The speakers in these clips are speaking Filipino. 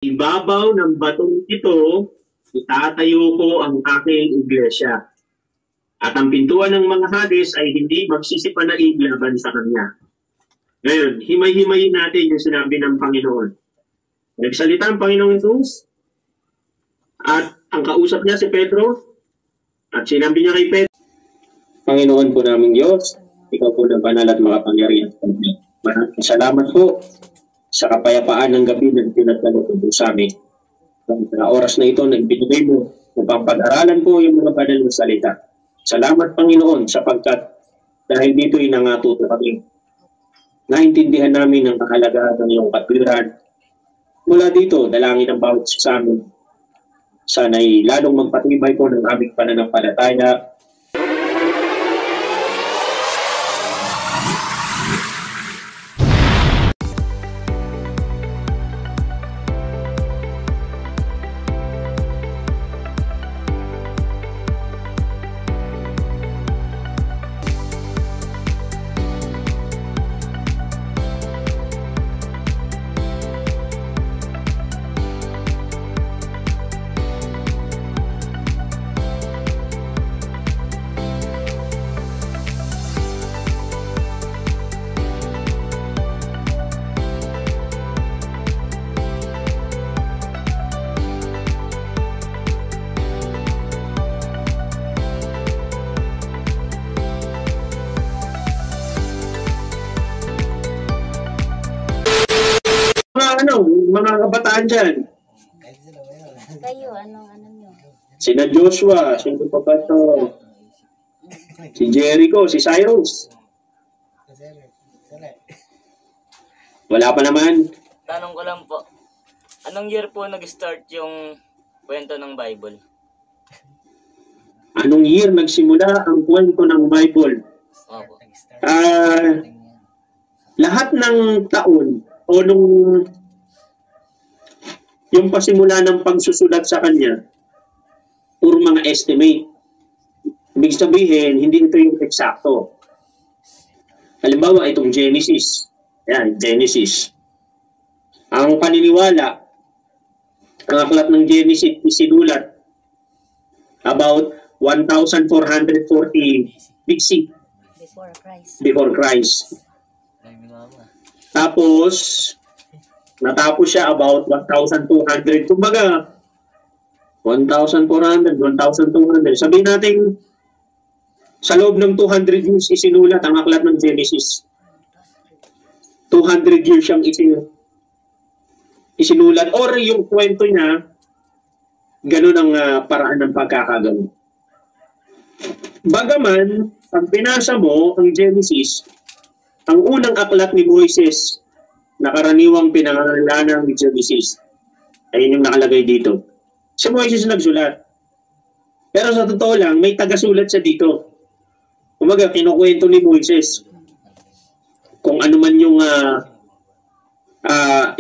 Ibabaw ng batong ito, itatayo ko ang aking iglesia. At ang pintuan ng mga Hades ay hindi magsisipanaig laban sa kanya. Ngayon, himay-himayin natin yung sinabi ng Panginoon. Nagsalita ang Panginoong Jesus at ang kausap niya si Pedro at sinabi niya kay Pedro, Panginoon po naming Diyos, ikaw po ng banal at makapangyarihan. Maraming salamat po sa kapayapaan ng gabi na pinagdalo po sa amin. Sa oras na ito, nagbinigay mo upang pag-aralan po yung mga banal na salita. Salamat, Panginoon, sapagkat dahil dito'y nangatuto kami. Naintindihan namin ang kahalagahan ng iyong katwiran. Mula dito, dalangin ang bawat sa amin. Sana'y lalong magpatibay po ng aming pananampalataya. Mga kabataan dyan. Kayo, ano nyo? Sina Joshua, sino pa ba ito? Si Jericho, si Cyrus. Wala pa naman. Tanong ko lang po, anong year po nag-start yung kwento ng Bible? Anong year nagsimula ang kwento ng Bible? Opo. Lahat ng taon o nung yung pasimula ng pagsusulat sa kanya, puro mga estimate. Ibig sabihin, hindi ito yung eksakto. Halimbawa, itong Genesis. Yan, Genesis. Ang paniniwala, ang aklat ng Genesis isinulat about 1,440 BC. Before Christ. Tapos, natapos siya about 1,200. Kumbaga, 1,400, 1,200. Sabihin natin, sa loob ng 200 years isinulat ang aklat ng Genesis. 200 years siyang isinulat. Or yung kwento niya, ganun ang paraan ng pagkakagano. Bagaman, pag binasa mo ang Genesis, ang unang aklat ni Moises, na karaniwang pinangangalanan ng Genesis. Ayun yung nakalagay dito. Si Moises nagsulat. Pero sa totoo lang, may tagasulat siya dito. Kumaga, kinukwento ni Moises kung ano man yung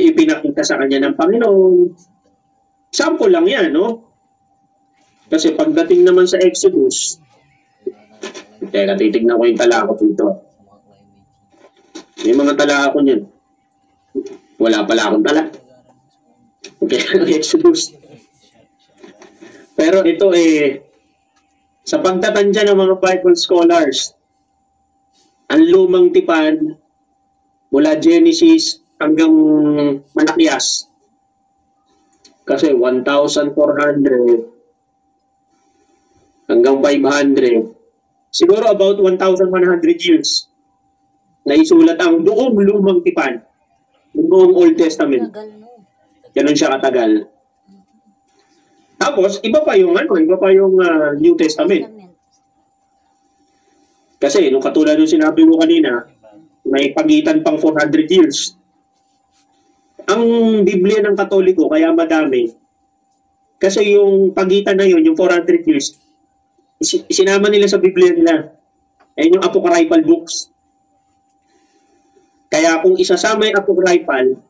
ipinakita sa kanya ng Panginoon. Sample lang yan, no? Kasi pagdating naman sa Exodus, teka, titignan ko yung tala ko dito. May mga tala ako niyan. Wala pala akong tala. Okay, Exodus. Pero ito sa pagtatandya ng mga Bible scholars, ang lumang tipan mula Genesis hanggang Malakias. Kasi 1,400 hanggang 500. Siguro about 1,100 years na isulat ang buong lumang tipan. Noong Old Testament. Ganun siya katagal. Tapos, iba pa yung New Testament. Kasi, nung katulad ng sinabi mo kanina, may pagitan pang 400 years. Ang Biblia ng Katoliko, kaya madami. Kasi yung pagitan na yun, yung 400 years, isinama nila sa Biblia nila. Ayun yung apocryphal books. Kaya kung isasama yung apocryphal,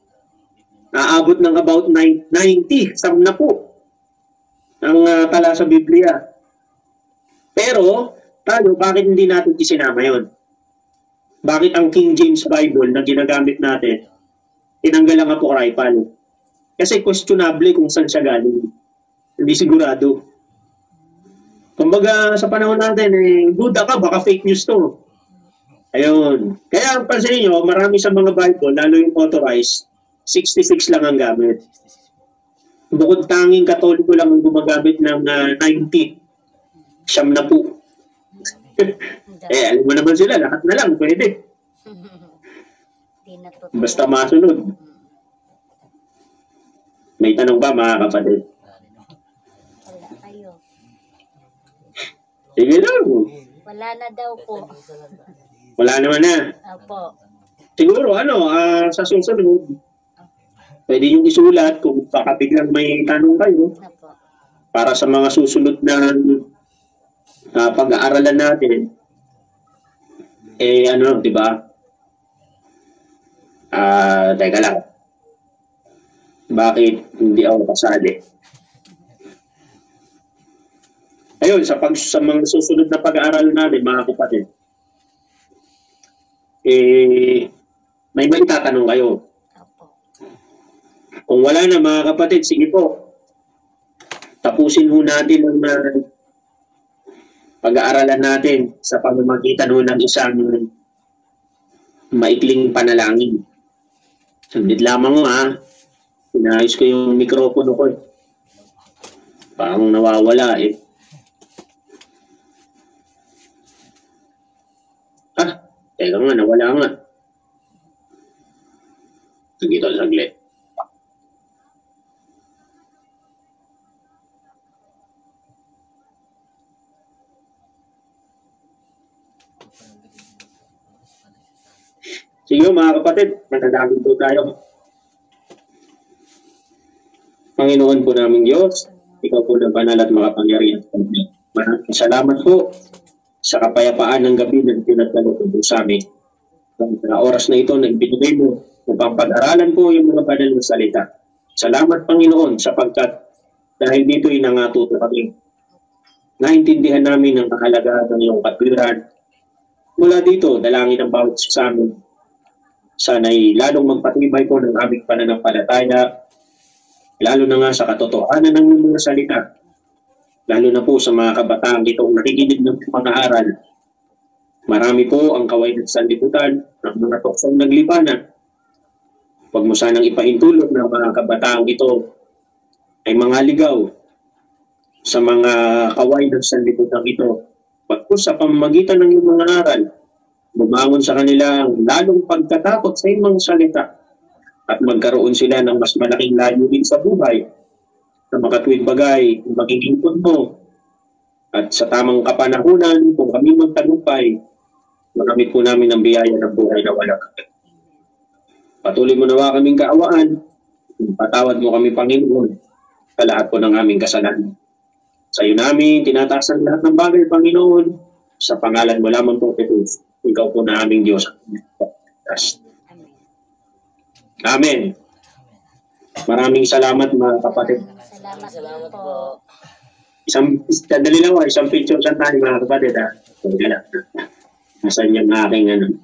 aabot ng about 90, 10 na po ang tala sa Biblia. Pero, tayo, bakit hindi natin isinama yon? Bakit ang King James Bible na ginagamit natin, tinanggal ang apocryphal? Kasi questionable kung saan siya galing. Hindi sigurado. Kumbaga, sa panahon natin, duda ka, baka fake news to. Ayun. Kaya, pansin nyo, marami sa mga Bible, lalo yung authorized, 66 lang ang gamit. Bukod tanging Katoliko lang ang gumagamit ng 90. Siyam na po. Alam mo naman sila, lahat na lang, pwede. Basta masunod. May tanong ba, mga kapatid? Wala kayo. Sige lang. Wala na daw po. Wala naman na. Opo. Siguro, sa susunod, pwede yung isulat kung baka biglang may tanong kayo Opo. para sa mga susunod na pag-aaralan natin. Di ba? Teka lang. Bakit hindi ako kasali? Ayun, sa mga susunod na pag-aaral natin, mga kapatid, may tatanong kayo. Opo. Kung wala na, mga kapatid, sige po. Tapusin ho natin ang pag-aaralan natin sa pamamagitan ho ng isang maikling panalangin. Sandit lamang ho, ha. Pinayos ko yung mikropono ko. Parang nawawala eh. Teka nga, nawala nga. Sige ito, saglit. Sige mga kapatid, manalangin po tayo. Panginoon po naming Diyos, ikaw po ng banal at makapangyarihan. Maraming salamat po sa kapayapaan ng gabi na pinagdalo po sa amin. Sa oras na ito, nagbinigay mo upang pag-aralan po yung mga banal na salita. Salamat Panginoon sapagkat dahil dito'y nangatuto kami. Naintindihan namin ang kahalagahan ng iyong katwiran. Mula dito, dalangin ang bawat sa amin. Sana'y lalong magpatibay po ng aming pananampalataya, lalo na nga sa katotohanan ng mga salita. Lalo na po sa mga kabataan itong nakikinig ng mga aral. Marami po ang kaway ng sanlibutan ng mga tuksong naglipanan. Huwag mo sanang ipahintulot ng mga kabataan ito ay mga ligaw sa mga kaway ng sanlibutan ito. Pagkus sa pamamagitan ng iyong mga aral, bumangon sa kanila ang lalong pagkatakot sa iyong mga salita at magkaroon sila ng mas malaking layunin sa buhay na makatuwid bagay kung magigingkod mo. At sa tamang kapanahunan, kung kami magtagumpay, makamit po namin ang biyaya ng buhay na walang hanggan. Patuloy mo nawa kaming kaawaan, patawad mo kami Panginoon sa lahat po ng aming kasalanan. Sa iyo namin, tinataas ang lahat ng bagay, Panginoon, sa pangalan mo lamang po, Jesus. Ikaw po na aming Diyos. Amen. Maraming salamat mga kapatid. Salamat po. Dali lang ako, isang picture sa tayo mga kapatid. Nasaan yung aking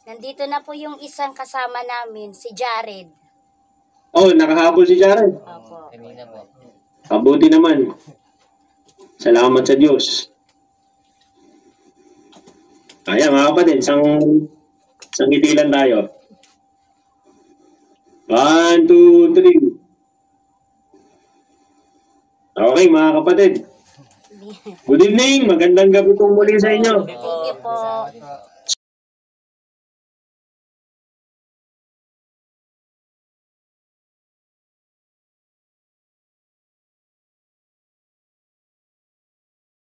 Nandito na po yung isang kasama namin, si Jared. Oh, nakahabol si Jared. Opo. Mabuti naman. Salamat sa Diyos. Ayan mga kapatid, isang itilan tayo. 1, 2, 3. Okay mga kapatid. Good evening, magandang gabi po muli sa inyo. Thank you po.